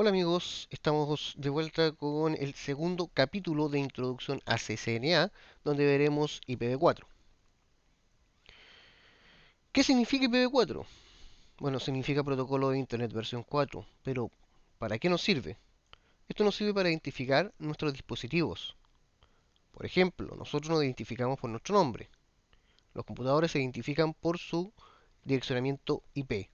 Hola amigos, estamos de vuelta con el segundo capítulo de Introducción a CCNA, donde veremos IPv4. ¿Qué significa IPv4? Bueno, significa Protocolo de Internet versión 4, pero ¿para qué nos sirve? Esto nos sirve para identificar nuestros dispositivos. Por ejemplo, nosotros nos identificamos por nuestro nombre. Los computadores se identifican por su direccionamiento IP.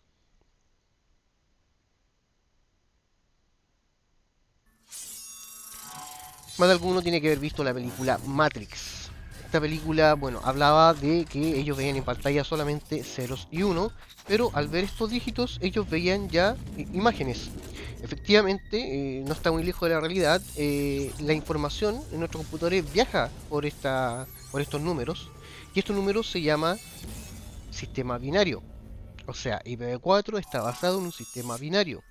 Más de alguno tiene que haber visto la película Matrix. Esta película, bueno, hablaba de que ellos veían en pantalla solamente ceros y uno, pero al ver estos dígitos ellos veían ya imágenes. Efectivamente, no está muy lejos de la realidad. La información en nuestros computadores viaja por estos números, y estos números se llama sistema binario. O sea, IPv4 está basado en un sistema binario.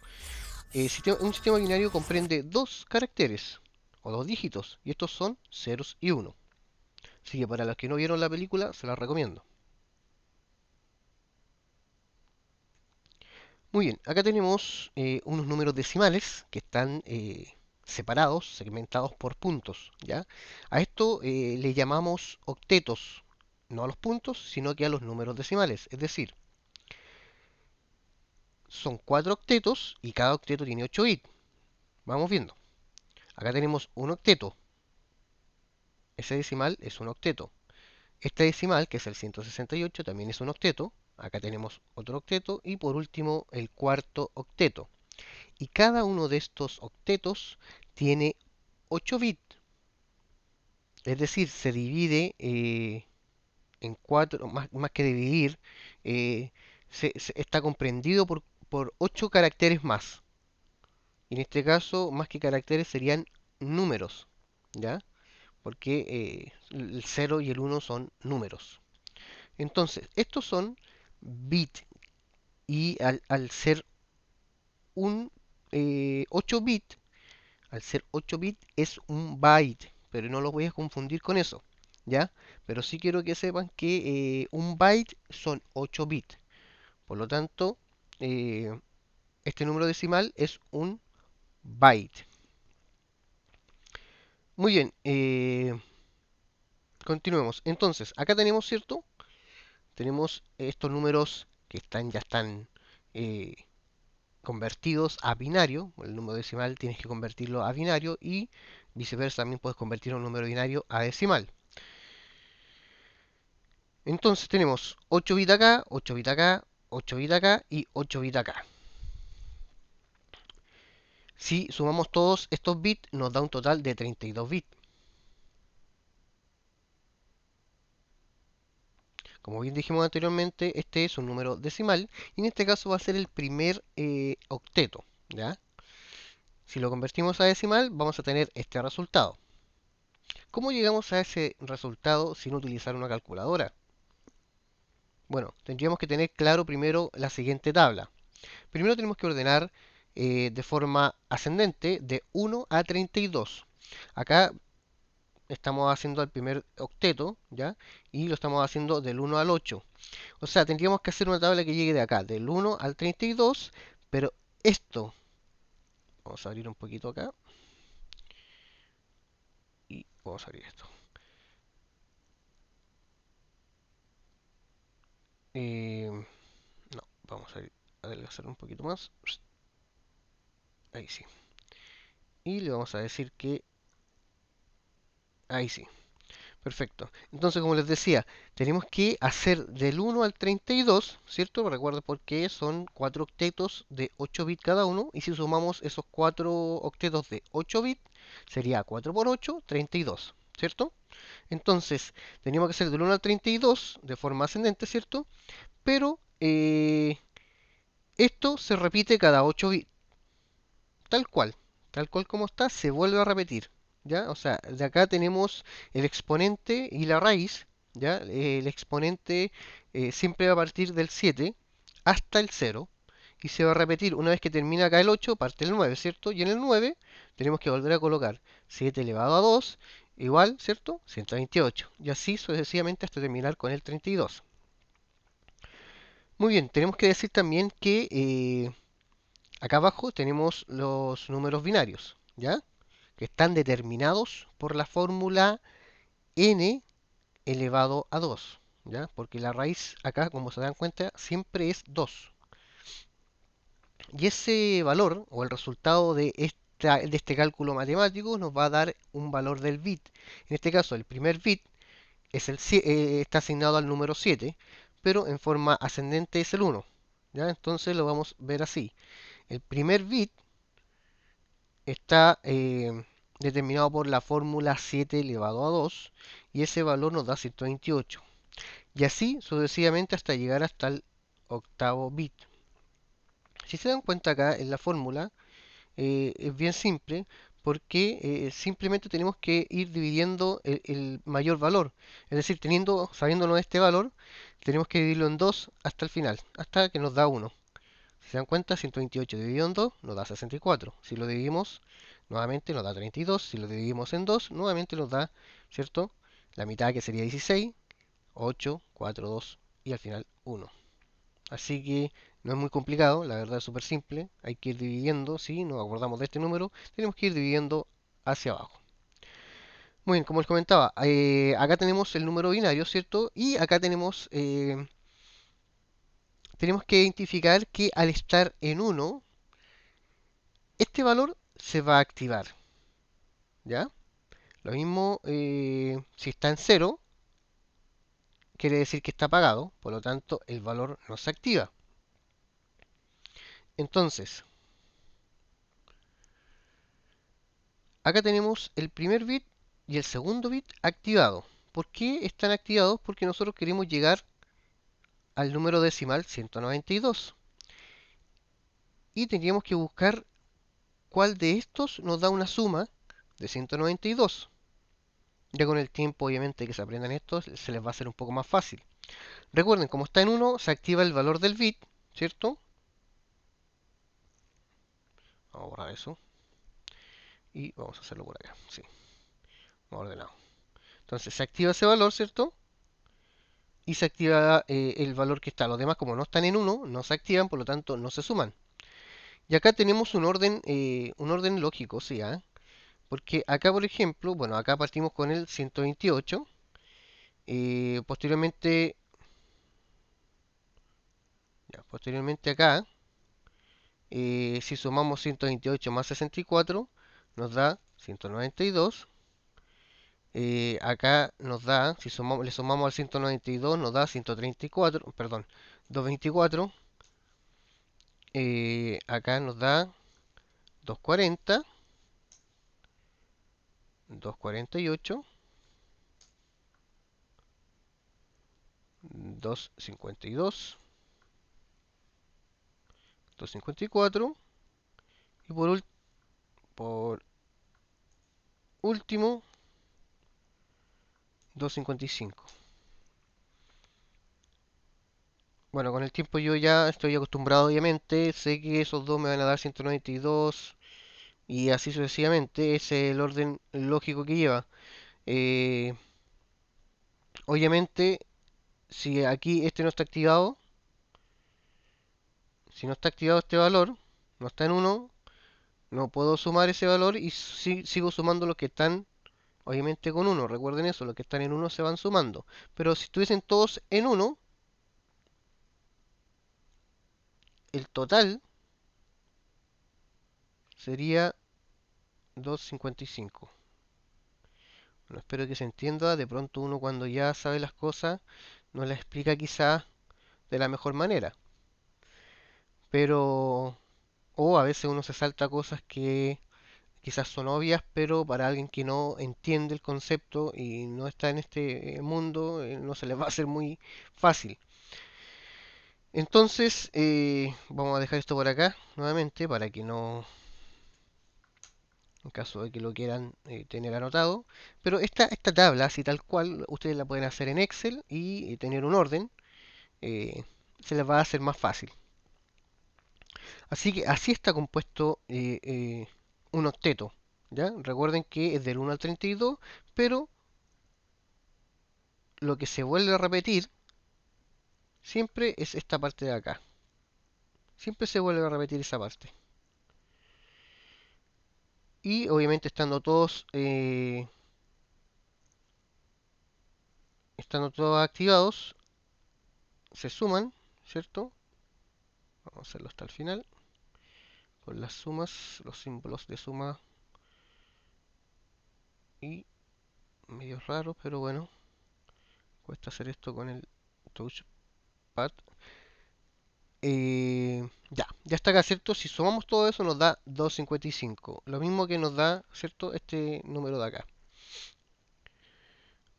Un sistema binario comprende dos caracteres o dos dígitos, y estos son ceros y uno. Así que para los que no vieron la película, se la recomiendo. Muy bien, acá tenemos unos números decimales que están separados, segmentados por puntos, ¿ya? A esto le llamamos octetos, no a los puntos, sino que a los números decimales. Es decir, son cuatro octetos y cada octeto tiene 8 bits. Vamos viendo. Acá tenemos un octeto. Ese decimal es un octeto. Este decimal, que es el 168, también es un octeto. Acá tenemos otro octeto y por último el cuarto octeto. Y cada uno de estos octetos tiene 8 bits. Es decir, se divide en 4, más que dividir, está comprendido por 8 caracteres más. Y en este caso, más que caracteres serían números, ¿ya? Porque el cero y el uno son números. Entonces, estos son bits y al ser un 8 bit, al ser 8 bit es un byte, pero no lo voy a confundir con eso, ¿ya? Pero sí quiero que sepan que un byte son 8 bits. Por lo tanto, eh, este número decimal es un byte. Muy bien, continuemos. Entonces, acá tenemos, ¿cierto? Tenemos estos números que ya están eh, convertidos a binario. El número decimal tienes que convertirlo a binario y viceversa, también puedes convertir un número binario a decimal. Entonces tenemos 8 bits acá, 8 bits acá, 8 bits acá y 8 bits acá. Si sumamos todos estos bits nos da un total de 32 bits. Como bien dijimos anteriormente, este es un número decimal y en este caso va a ser el primer octeto, ¿ya? Si lo convertimos a decimal vamos a tener este resultado. ¿Cómo llegamos a ese resultado sin utilizar una calculadora? Bueno, tendríamos que tener claro primero la siguiente tabla. Primero tenemos que ordenar de forma ascendente de 1 a 32. Acá estamos haciendo el primer octeto, ¿ya? Y lo estamos haciendo del 1 al 8. O sea, tendríamos que hacer una tabla que llegue de acá, del 1 al 32, pero esto, vamos a abrir un poquito acá y vamos a abrir esto. No, vamos a adelgazar un poquito más. Ahí sí. Y le vamos a decir que ahí sí. Perfecto. Entonces, como les decía, tenemos que hacer del 1 al 32, ¿cierto? Recuerda porque son 4 octetos de 8 bits cada uno. Y si sumamos esos 4 octetos de 8 bits, sería 4 por 8, 32, ¿cierto? Entonces, teníamos que hacer del 1 al 32 de forma ascendente, ¿cierto? Pero esto se repite cada 8 bits, tal cual. Tal cual como está, se vuelve a repetir. ¿Ya? O sea, de acá tenemos el exponente y la raíz, ¿ya? El exponente siempre va a partir del 7 hasta el 0 y se va a repetir una vez que termina acá el 8, parte el 9, ¿cierto? Y en el 9 tenemos que volver a colocar 7 elevado a 2 igual, ¿cierto? 128. Y así sucesivamente hasta terminar con el 32. Muy bien, tenemos que decir también que Acá abajo tenemos los números binarios, ¿ya? Que están determinados por la fórmula n elevado a 2, ¿ya? Porque la raíz acá, como se dan cuenta, siempre es 2. Y ese valor, o el resultado de este cálculo matemático, nos va a dar un valor del bit. En este caso, el primer bit está asignado al número 7, pero en forma ascendente es el 1. ¿Ya? Entonces lo vamos a ver así. El primer bit está determinado por la fórmula 7 elevado a 2 y ese valor nos da 128. Y así sucesivamente hasta llegar hasta el octavo bit. Si se dan cuenta acá en la fórmula, es bien simple porque simplemente tenemos que ir dividiendo el mayor valor. Es decir, sabiéndonos este valor, tenemos que dividirlo en 2 hasta el final, hasta que nos da 1. Si se dan cuenta, 128 dividido en 2 nos da 64. Si lo dividimos nuevamente nos da 32. Si lo dividimos en 2, nuevamente nos da, ¿cierto? La mitad, que sería 16, 8, 4, 2 y al final 1. Así que no es muy complicado, la verdad es súper simple. Hay que ir dividiendo, si nos acordamos de este número, tenemos que ir dividiendo hacia abajo. Muy bien, como les comentaba, acá tenemos el número binario, ¿cierto? Y acá tenemos que identificar que al estar en 1, este valor se va a activar, ¿ya? Lo mismo si está en 0, quiere decir que está apagado, por lo tanto el valor no se activa. Entonces, acá tenemos el primer bit y el segundo bit activado. ¿Por qué están activados? Porque nosotros queremos llegar al número decimal 192. Y tendríamos que buscar cuál de estos nos da una suma de 192. Ya con el tiempo, obviamente, que se aprendan estos, se les va a hacer un poco más fácil. Recuerden, como está en 1, se activa el valor del bit, ¿cierto? Vamos a borrar eso. Y vamos a hacerlo por acá. Sí, vamos ordenado. Entonces se activa ese valor, ¿cierto? Y se activa el valor que está. Los demás, como no están en 1, no se activan, por lo tanto no se suman. Y acá tenemos un orden lógico, ¿sí? ¿Ah? Porque acá, por ejemplo, bueno, acá partimos con el 128. Posteriormente, posteriormente acá, si sumamos 128 más 64, nos da 192. Acá nos da, si le sumamos al 192, nos da 134, perdón, 224. Acá nos da 240, 248, 252, 254 y por último 255. Bueno, con el tiempo yo ya estoy acostumbrado, obviamente, sé que esos dos me van a dar 192 y así sucesivamente, ese es el orden lógico que lleva. Eh, Obviamente, si aquí este no está activado, si no está activado este valor, no está en 1, no puedo sumar ese valor y sigo sumando los que están, obviamente, con 1. Recuerden eso, los que están en 1 se van sumando. Pero si estuviesen todos en 1, el total sería 255. Bueno, espero que se entienda. De pronto uno, cuando ya sabe las cosas, no las explica quizás de la mejor manera. Pero, o a veces uno se salta cosas que quizás son obvias, pero para alguien que no entiende el concepto y no está en este mundo, no se les va a hacer muy fácil. Entonces, vamos a dejar esto por acá nuevamente para que no, en caso de que lo quieran tener anotado. Pero esta tabla, así tal cual, ustedes la pueden hacer en Excel y tener un orden, eh, se les va a hacer más fácil. Así que así está compuesto un octeto. ¿Ya? Recuerden que es del 1 al 32, pero lo que se vuelve a repetir siempre es esta parte de acá. Siempre se vuelve a repetir esa parte. Y obviamente estando todos activados, se suman, ¿cierto? Vamos a hacerlo hasta el final. Con las sumas, los símbolos de suma y medio raros, pero bueno, cuesta hacer esto con el touchpad. Ya está acá, ¿cierto? Si sumamos todo eso nos da 255. Lo mismo que nos da, ¿cierto? Este número de acá.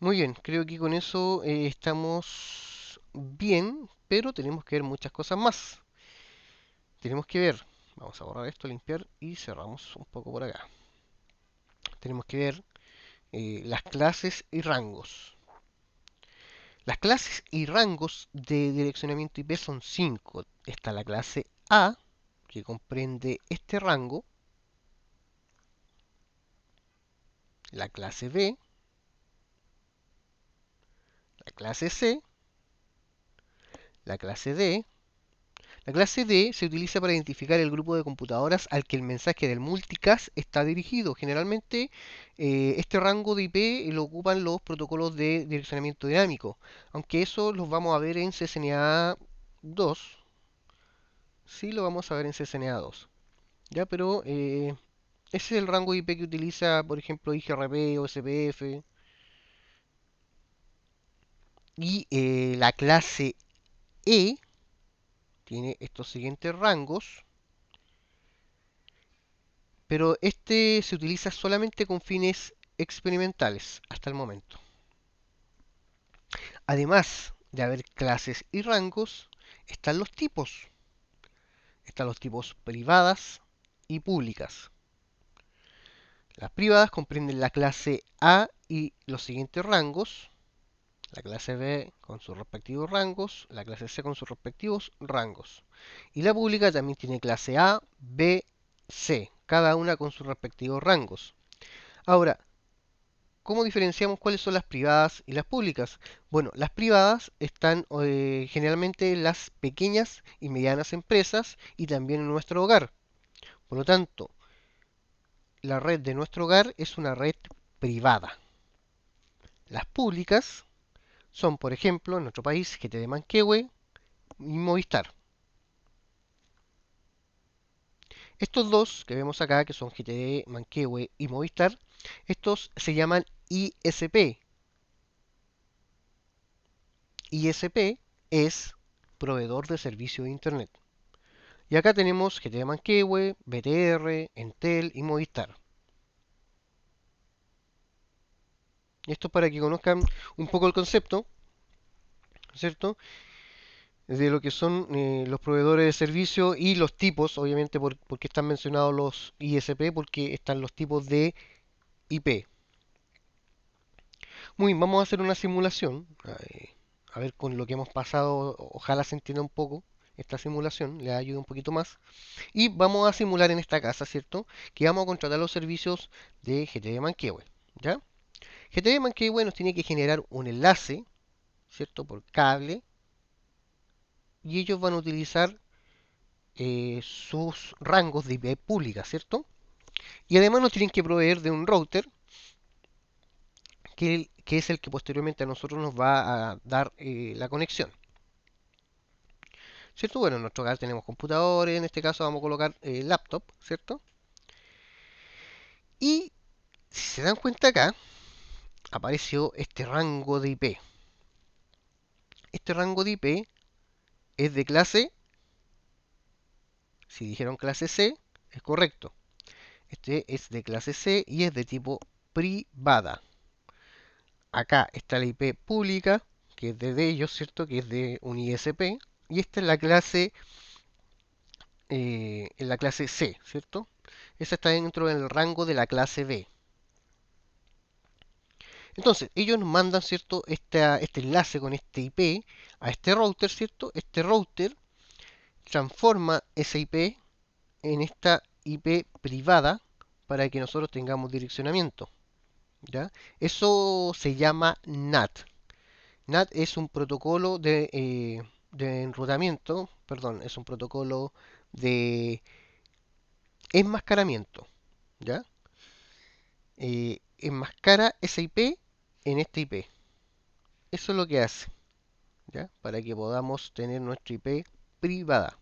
Muy bien, creo que con eso estamos bien, pero tenemos que ver muchas cosas más. Tenemos que ver, vamos a borrar esto, limpiar y cerramos un poco por acá. Tenemos que ver las clases y rangos. Las clases y rangos de direccionamiento IP son 5. Está la clase A, que comprende este rango, la clase B, la clase C, la clase D. La clase D se utiliza para identificar el grupo de computadoras al que el mensaje del multicast está dirigido. Generalmente, este rango de IP lo ocupan los protocolos de direccionamiento dinámico, aunque eso los vamos a ver en CCNA 2. Sí, lo vamos a ver en CCNA 2. Ya, pero ese es el rango de IP que utiliza, por ejemplo, IGRP o SPF. Y la clase E tiene estos siguientes rangos, pero este se utiliza solamente con fines experimentales hasta el momento. Además de haber clases y rangos, están los tipos. Están los tipos privadas y públicas. Las privadas comprenden la clase A y los siguientes rangos, la clase B con sus respectivos rangos, la clase C con sus respectivos rangos. Y la pública también tiene clase A, B, C, cada una con sus respectivos rangos. Ahora, ¿cómo diferenciamos cuáles son las privadas y las públicas? Bueno, las privadas están generalmente en las pequeñas y medianas empresas y también en nuestro hogar. Por lo tanto, la red de nuestro hogar es una red privada. Las públicas son, por ejemplo, en nuestro país, GTD Manquehue y Movistar. Estos dos que vemos acá, que son GTD Manquehue y Movistar, estos se llaman ISP. ISP es proveedor de servicio de Internet. Y acá tenemos GTD Manquehue, BTR, Entel y Movistar. Esto para que conozcan un poco el concepto, ¿cierto? De lo que son los proveedores de servicio y los tipos, obviamente porque están mencionados los ISP, porque están los tipos de IP. Muy bien, vamos a hacer una simulación, a ver con lo que hemos pasado, ojalá se entienda un poco esta simulación, le ayude un poquito más. Y vamos a simular en esta casa, ¿cierto? Que vamos a contratar los servicios de GTD Manquehue, ¿ya? GTD Manquehue nos tiene que generar un enlace, ¿cierto? Por cable, y ellos van a utilizar sus rangos de IP pública, ¿cierto? Y además nos tienen que proveer de un router que es el que posteriormente a nosotros nos va a dar la conexión. ¿Cierto? Bueno, en nuestro caso tenemos computadores, en este caso vamos a colocar laptop, ¿cierto? Y si se dan cuenta acá, apareció este rango de IP. Este rango de IP es de clase, si dijeron clase C, es correcto. Este es de clase C y es de tipo privada. Acá está la IP pública, que es de ellos, ¿cierto? Que es de un ISP. Y esta es en la clase C, ¿cierto? Esa está dentro del rango de la clase B. Entonces, ellos nos mandan, ¿cierto? Este enlace con este IP a este router, ¿cierto? Este router transforma esa IP en esta IP privada para que nosotros tengamos direccionamiento, ¿ya? Eso se llama NAT. NAT es un protocolo de enrutamiento, perdón, es un protocolo de enmascaramiento, ¿ya? enmascara esa IP en esta IP. Eso es lo que hace, ¿ya? Para que podamos tener nuestra IP privada.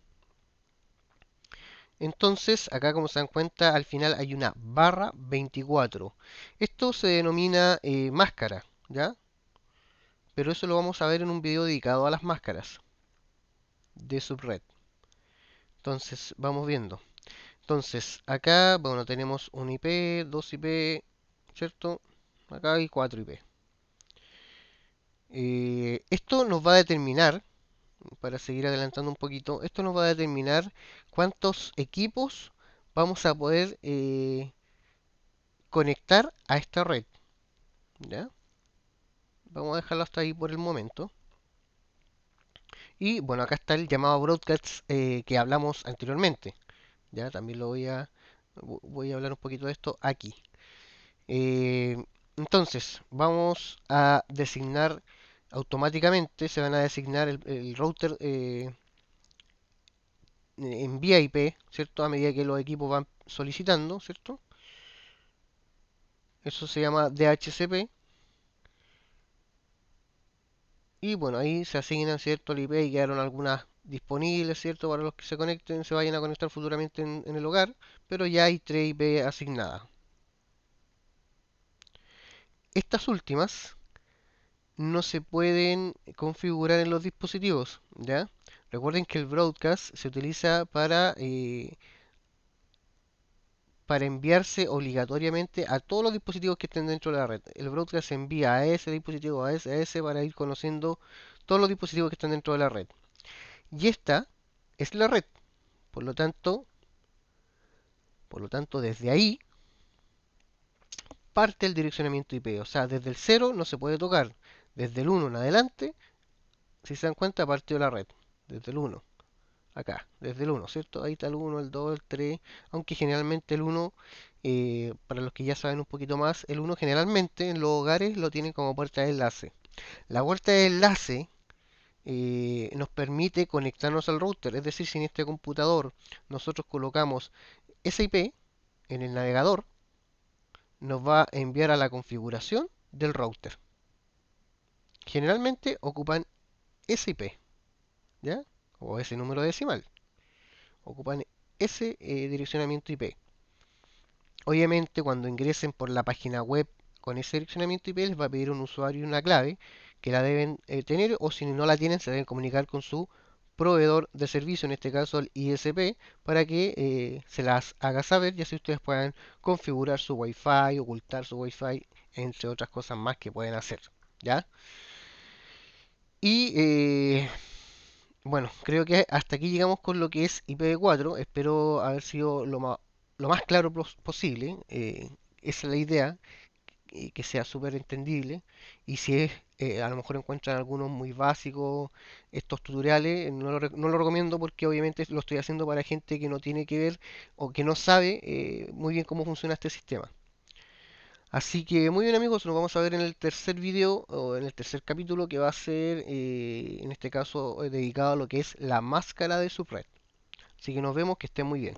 Entonces, acá como se dan cuenta, al final hay una barra 24. Esto se denomina máscara, ¿ya? Pero eso lo vamos a ver en un video dedicado a las máscaras de subred. Entonces, vamos viendo. Entonces, acá, bueno, tenemos un IP, dos IP, ¿cierto? Acá hay 4 IP. Esto nos va a determinar, para seguir adelantando un poquito, esto nos va a determinar cuántos equipos vamos a poder conectar a esta red, ¿ya? Vamos a dejarlo hasta ahí por el momento. Y bueno, acá está el llamado broadcast que hablamos anteriormente. Ya también voy a hablar un poquito de esto aquí. Entonces, vamos a designar automáticamente, se van a designar el router en vía IP, ¿cierto? A medida que los equipos van solicitando, ¿cierto? Eso se llama DHCP. Y bueno, ahí se asignan, ¿cierto? El IP y quedaron algunas disponibles, ¿cierto? Para los que se conecten, se vayan a conectar futuramente en el hogar, pero ya hay 3 IP asignadas. Estas últimas no se pueden configurar en los dispositivos, ¿ya? Recuerden que el broadcast se utiliza para enviarse obligatoriamente a todos los dispositivos que estén dentro de la red. El broadcast se envía a ese dispositivo, a ese, para ir conociendo todos los dispositivos que están dentro de la red. Y esta es la red. Por lo tanto, desde ahí parte el direccionamiento IP. O sea, desde el 0 no se puede tocar. Desde el 1 en adelante, si se dan cuenta, partió la red. Desde el 1. Acá, desde el 1, ¿cierto? Ahí está el 1, el 2, el 3. Aunque generalmente el 1, para los que ya saben un poquito más, el 1 generalmente en los hogares lo tienen como puerta de enlace. La puerta de enlace nos permite conectarnos al router. Es decir, si en este computador nosotros colocamos esa IP en el navegador, nos va a enviar a la configuración del router. Generalmente ocupan ese IP, ¿ya? O ese número decimal. Ocupan ese direccionamiento IP. Obviamente, cuando ingresen por la página web con ese direccionamiento IP, les va a pedir un usuario y una clave que la deben tener, o si no la tienen, se deben comunicar con su proveedor de servicio, en este caso el ISP, para que se las haga saber y así ustedes puedan configurar su Wi-Fi, ocultar su Wi-Fi, entre otras cosas más que pueden hacer, ¿ya? Y bueno, creo que hasta aquí llegamos con lo que es IPv4. Espero haber sido lo más claro posible. Esa es la idea, que sea súper entendible. Y si es, a lo mejor encuentran algunos muy básicos estos tutoriales, no lo recomiendo porque obviamente lo estoy haciendo para gente que no tiene que ver o que no sabe muy bien cómo funciona este sistema. Así que muy bien amigos, nos vamos a ver en el tercer video o en el tercer capítulo que va a ser en este caso dedicado a lo que es la máscara de subred. Así que nos vemos, que estén muy bien.